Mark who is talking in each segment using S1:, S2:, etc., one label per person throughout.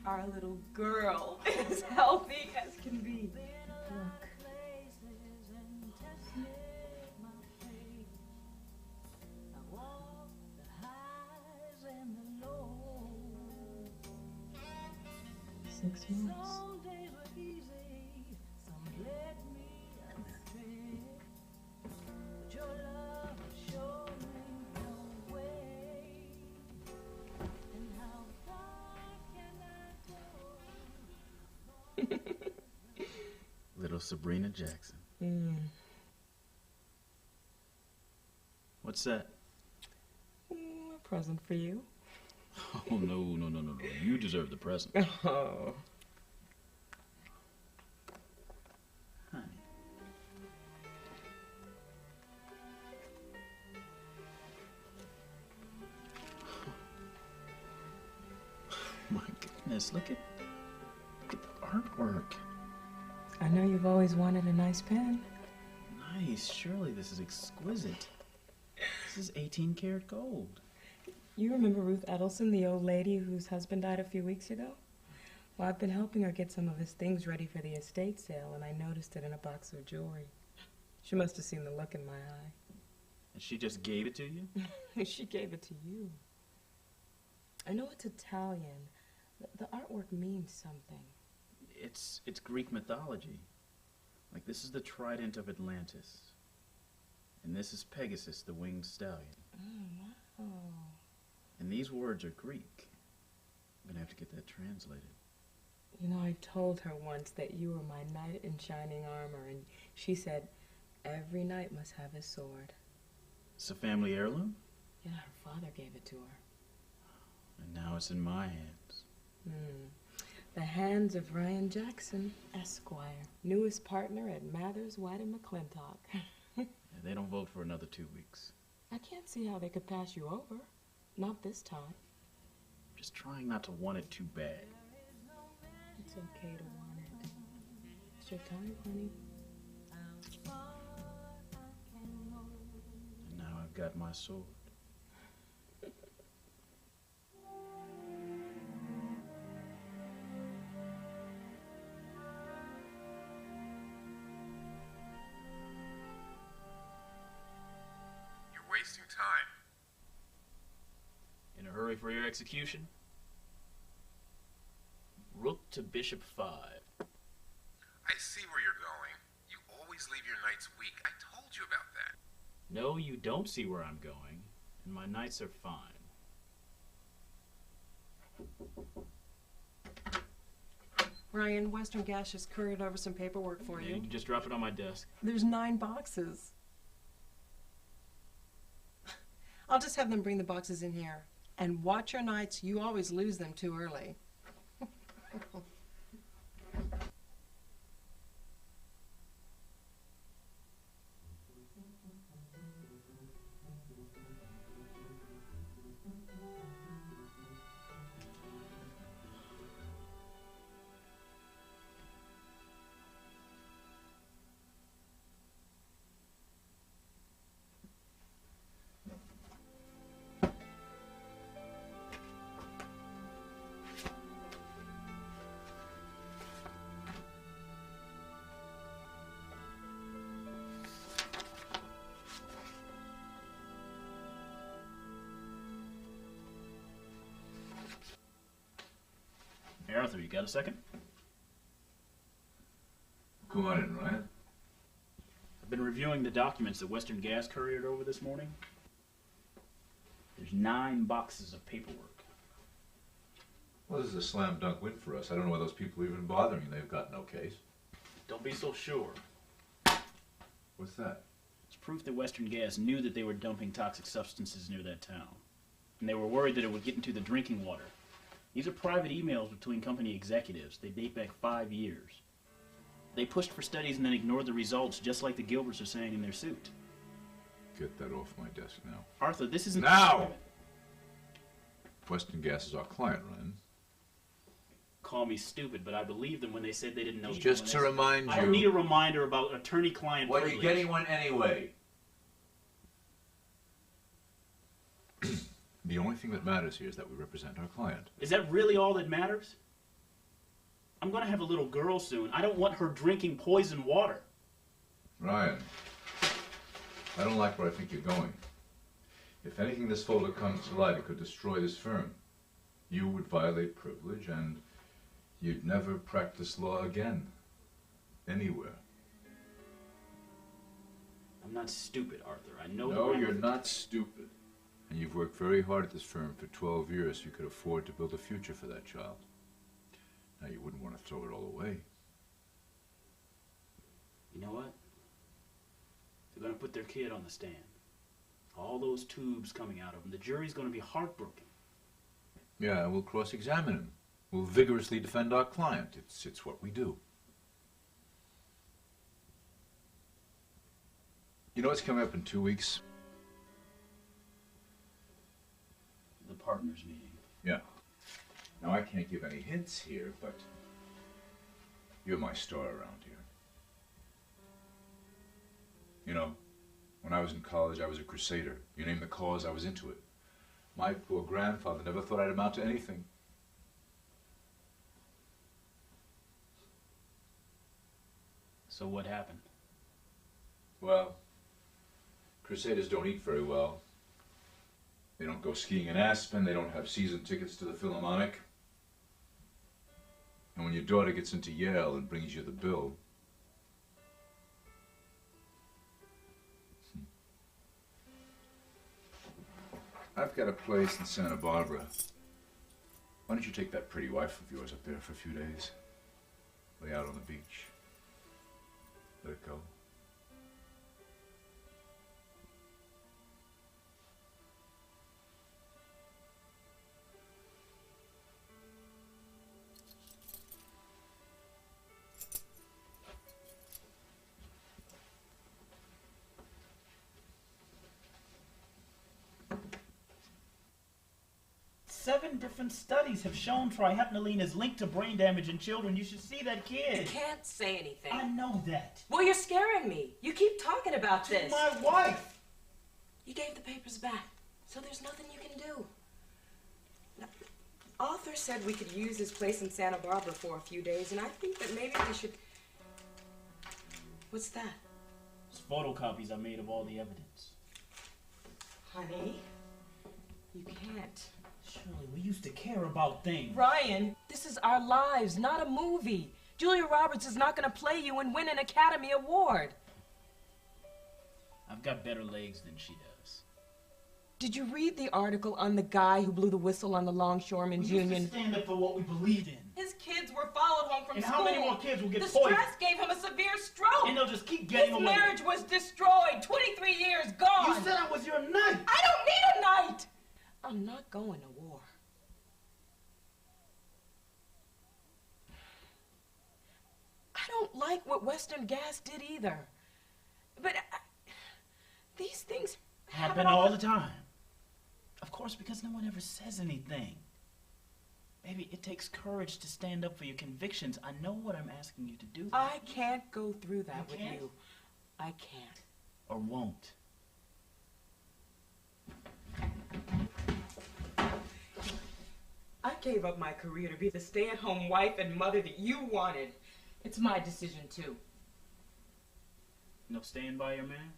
S1: Our little girl is healthy as can be. Look. Six months.
S2: Little Sabrina Jackson. What's that?
S1: A present for you.
S2: Oh, no. You deserve the present.
S1: Oh.
S2: Honey. My goodness, look at the artwork.
S1: I know you've always wanted a nice pen.
S2: Nice. Surely this is exquisite. This is 18 karat gold.
S1: You remember Ruth Edelson, the old lady whose husband died a few weeks ago? Well, I've been helping her get some of his things ready for the estate sale, and I noticed it in a box of jewelry. She must have seen the look in my eye.
S2: And she just gave it to you?
S1: She gave it to you. I know it's Italian. The artwork means something.
S2: It's Greek mythology. Like, this is the trident of Atlantis. And this is Pegasus, the winged stallion.
S1: Oh, wow.
S2: And these words are Greek. I'm gonna have to get that translated.
S1: You know, I told her once that you were my knight in shining armor, and she said, every knight must have his sword.
S2: It's a family heirloom?
S1: Yeah, her father gave it to her.
S2: And now it's in my hands.
S1: The hands of Ryan Jackson, Esquire, newest partner at Mathers, White & McClintock.
S2: Yeah, they don't vote for another 2 weeks.
S1: I can't see how they could pass you over. Not this time.
S2: Just trying not to want it too bad.
S1: It's okay to want it. It's your time, honey.
S2: And now I've got my sword.
S3: Wasting time.
S2: In a hurry for your execution? Rook to bishop 5.
S3: I see where you're going. You always leave your knights weak. I told you about that.
S2: No, you don't see where I'm going, and my knights are fine.
S4: Ryan, Western Gas just couriered over some paperwork for
S2: Yeah,
S4: you.
S2: you can just drop it on my desk.
S4: There's 9 boxes. I'll just have them bring the boxes in here. And watch your nights. You always lose them too early.
S2: Hey, Arthur, you got a second?
S3: Go on in, Ryan.
S2: I've been reviewing the documents that Western Gas couriered over this morning. There's 9 boxes of paperwork.
S3: Well, this is a slam dunk win for us. I don't know why those people are even bothering. They've got no case.
S2: Don't be so sure.
S3: What's that?
S2: It's proof that Western Gas knew that they were dumping toxic substances near that town. And they were worried that it would get into the drinking water. These are private emails between company executives. They date back 5 years. They pushed for studies and then ignored the results, just like the Gilberts are saying in their suit.
S3: Get that off my desk now.
S2: Arthur, this isn't...
S3: Now! Western Gas is our client, Ryan.
S2: Call me stupid, but I believe them when they said they didn't know...
S3: Just to remind you...
S2: I don't need a reminder about attorney-client privilege.
S3: Well, you're getting one anyway. The only thing that matters here is that we represent our client.
S2: Is that really all that matters? I'm going to have a little girl soon. I don't want her drinking poison water.
S5: Ryan, I don't like where I think you're going. If anything this folder comes to light, it could destroy this firm. You would violate privilege, and you'd never practice law again. Anywhere.
S2: I'm not stupid, Arthur. I know.
S5: No, you're not stupid. And you've worked very hard at this firm for 12 years so you could afford to build a future for that child. Now, you wouldn't want to throw it all away.
S2: You know what? They're going to put their kid on the stand. All those tubes coming out of him. The jury's going to be heartbroken.
S5: Yeah, we'll cross-examine him. We'll vigorously defend our client. It's what we do. You know what's coming up in 2 weeks?
S2: The partners meeting.
S5: Yeah. Now, I can't give any hints here, but you're my star around here. You know, when I was in college, I was a crusader. You name the cause, I was into it. My poor grandfather never thought I'd amount to anything.
S2: So what happened?
S5: Well, crusaders don't eat very well. They don't go skiing in Aspen. They don't have season tickets to the Philharmonic. And when your daughter gets into Yale and brings you the bill, I've got a place in Santa Barbara. Why don't you take that pretty wife of yours up there for a few days? Lay out on the beach. Let it go.
S2: Seven different studies have shown trihypnoline is linked to brain damage in children. You should see that kid.
S1: You can't say anything.
S2: I know that.
S1: Well, you're scaring me. You keep talking about
S2: To
S1: this.
S2: my wife.
S1: You gave the papers back, so there's nothing you can do. Now, Arthur said we could use his place in Santa Barbara for a few days, and I think that maybe we should... What's that?
S2: It's photocopies I made of all the evidence.
S1: Honey, you can't.
S2: Shirley, we used to care about things.
S1: Ryan, this is our lives, not a movie. Julia Roberts is not going to play you and win an Academy Award.
S2: I've got better legs than she does.
S1: Did you read the article on the guy who blew the whistle on the Longshoremen's
S2: We
S1: Union?
S2: used to stand up for what we believed in.
S1: His kids were followed home from
S2: And
S1: school.
S2: how many more kids will get
S1: the
S2: poisoned?
S1: stress gave him a severe stroke.
S2: And they'll just keep getting
S1: His
S2: away.
S1: marriage was destroyed. 23 years gone.
S2: You said I was your knight.
S1: I don't need a knight. I'm not going to war. I don't like what Western Gas did either. But these things
S2: Happen all the time. Of course, because no one ever says anything. Baby, it takes courage to stand up for your convictions. I know what I'm asking you to do.
S1: I can't go through that with
S2: can't?
S1: you. I can't.
S2: Or won't.
S1: I gave up my career to be the stay-at-home wife and mother that you wanted. It's my decision, too.
S2: No staying by your man?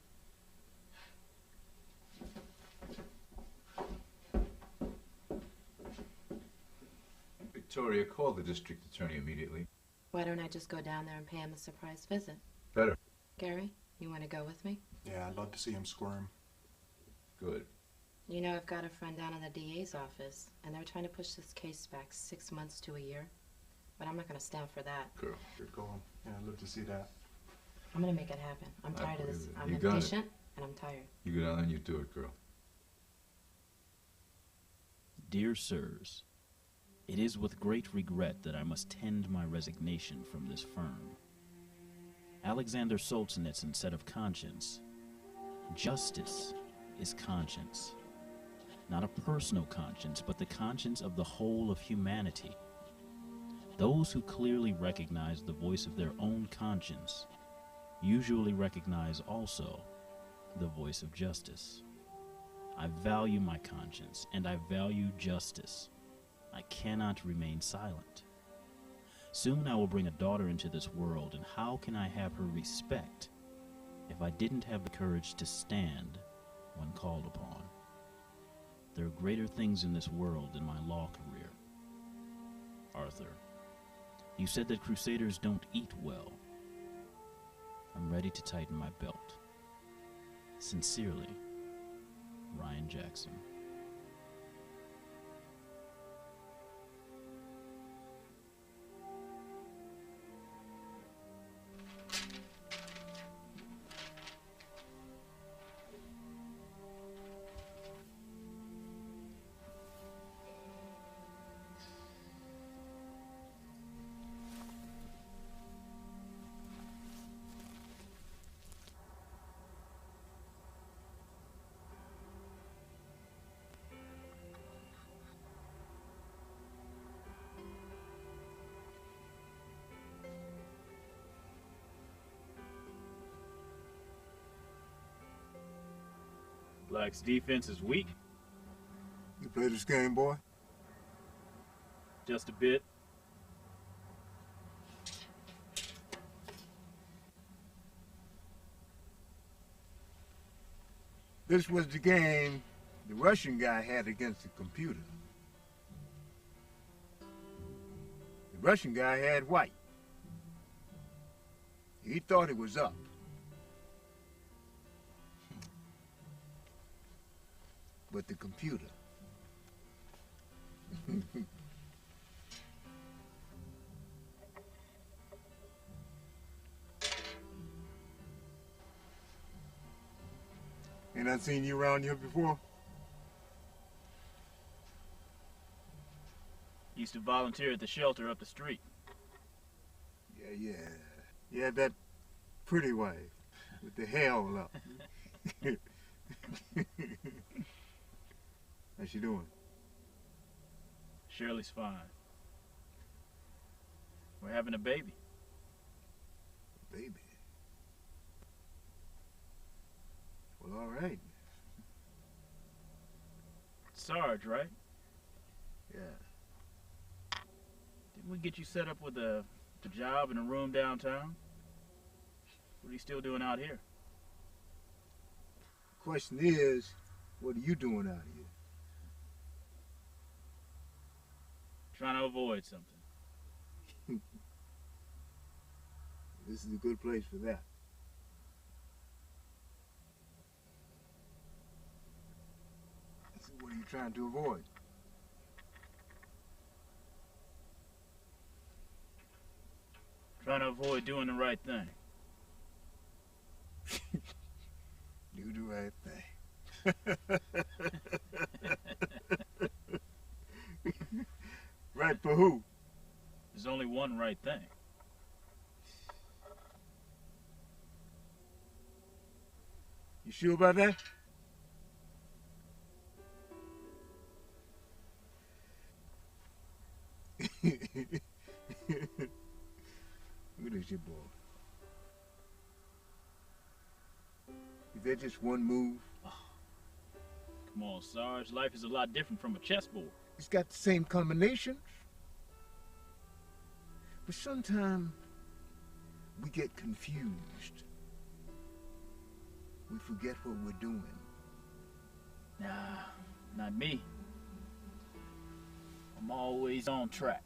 S5: Victoria, call the district attorney immediately.
S6: Why don't I just go down there and pay him a surprise visit?
S5: Better.
S6: Gary, you want to go with me?
S7: Yeah, I'd love to see him squirm.
S5: Good.
S6: You know, I've got a friend down in the DA's office, and they're trying to push this case back 6 months to a year. But I'm not going to stand for that.
S5: Girl.
S7: Good going. Yeah, I'd love to see that.
S6: I'm going to make it happen. I'm
S5: I
S6: tired of this.
S5: believe it.
S6: I'm
S5: You got it.
S6: impatient, and I'm tired.
S5: You go down there and you do it, girl.
S2: Dear sirs, it is with great regret that I must tend my resignation from this firm. Alexander Solzhenitsyn said of conscience, justice is conscience. Not a personal conscience, but the conscience of the whole of humanity. Those who clearly recognize the voice of their own conscience usually recognize also the voice of justice. I value my conscience, and I value justice. I cannot remain silent. Soon I will bring a daughter into this world, and how can I have her respect if I didn't have the courage to stand when called upon? There are greater things in this world than my law career. Arthur, you said that crusaders don't eat well. I'm ready to tighten my belt. Sincerely, Ryan Jackson. Black's defense is weak.
S7: You play this game, boy?
S2: Just a bit.
S8: This was the game the Russian guy had against the computer. The Russian guy had white. He thought it was up. But the computer.
S7: Ain't I seen you around here before?
S2: Used to volunteer at the shelter up the street.
S8: Yeah. You had that pretty wife with the hair all up. How's she doing?
S2: Shirley's fine. We're having a baby.
S8: Baby. Well, all right.
S2: Sarge, right?
S8: Yeah.
S2: Didn't we get you set up with a job in a room downtown? What are you still doing out here?
S8: Question is, what are you doing out here?
S2: Trying to avoid something.
S8: This is a good place for that. So what are you trying to avoid?
S2: Trying to avoid doing the right thing.
S8: Do the right thing. Right for who?
S2: There's only one right thing.
S8: You sure about that? Look at your boy. Is that just one move?
S2: Come on, Sarge. Life is a lot different from a chessboard.
S8: It's got the same combinations. But sometimes we get confused. We forget what we're doing.
S2: Nah, not me. I'm always on track.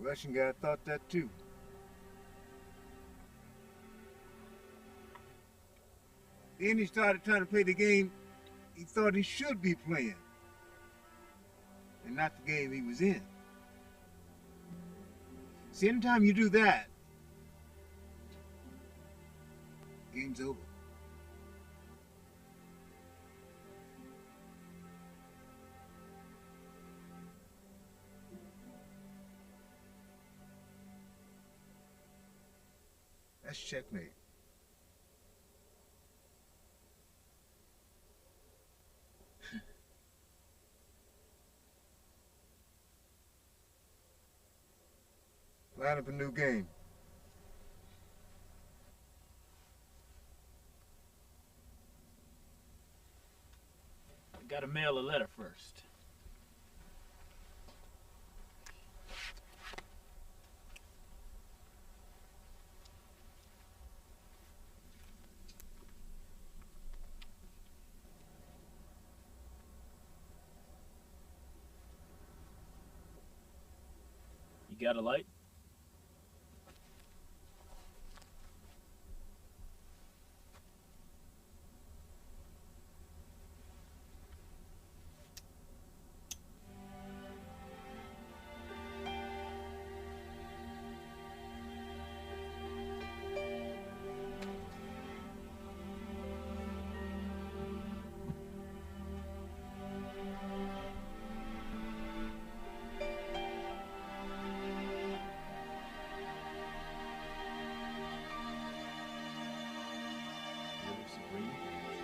S8: Russian guy thought that too. Then he started trying to play the game he thought he should be playing, and not the game he was in. See, anytime you do that, game's over. That's checkmate. Line up a new game.
S2: Gotta mail a letter first. You got a light?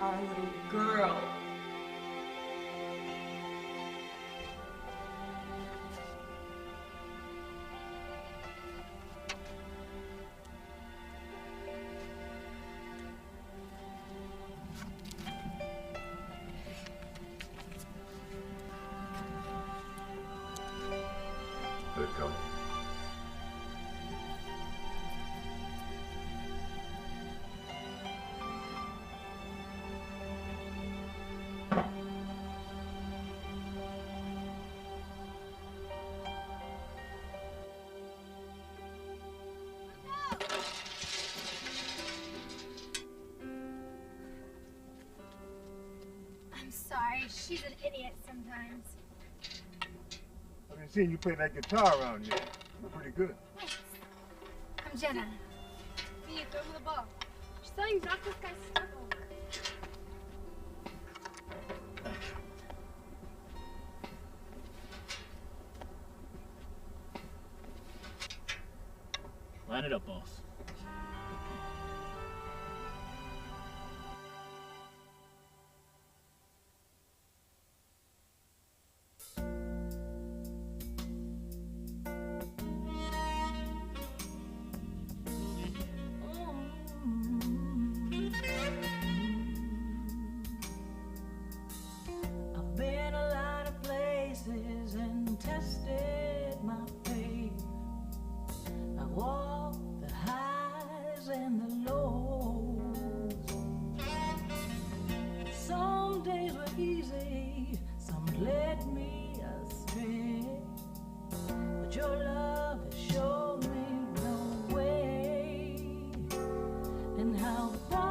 S1: Our little girl.
S5: Let it go.
S9: I'm sorry, she's an idiot sometimes.
S8: I've been seeing you play that guitar around here. You're pretty good.
S9: Thanks. I'm Jenna. Mia, throw me the ball. She's telling you knock this guy's stuff over.
S2: Line it up, boss.
S10: I've been a lot of places and tested my faith. I walked the highs and the lows. Some days were easy, some led me astray. But your love has shown me no way, and how far